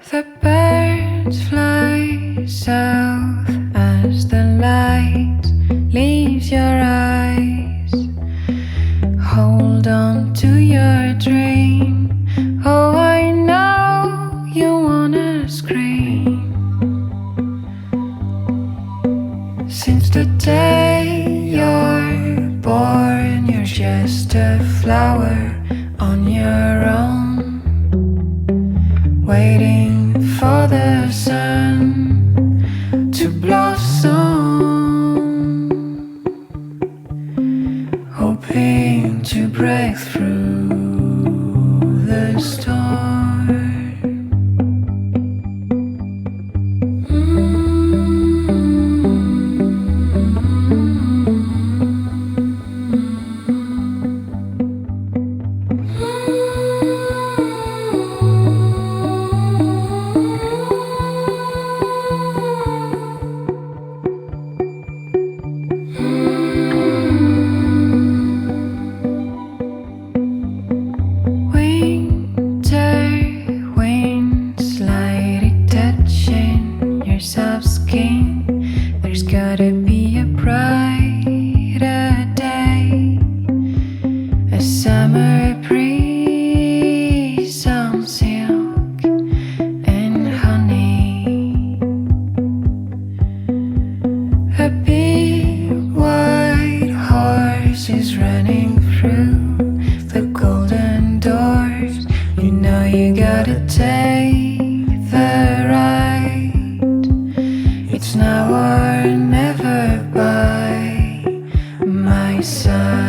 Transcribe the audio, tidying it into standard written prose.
The birds fly south as the light leaves your eyes. Hold on to your dream. Oh, I know you wanna scream. Since the day you're born, you're just a flower on your own, waiting for the sun to blossom, hoping to break through the storm. It's now or never by my side.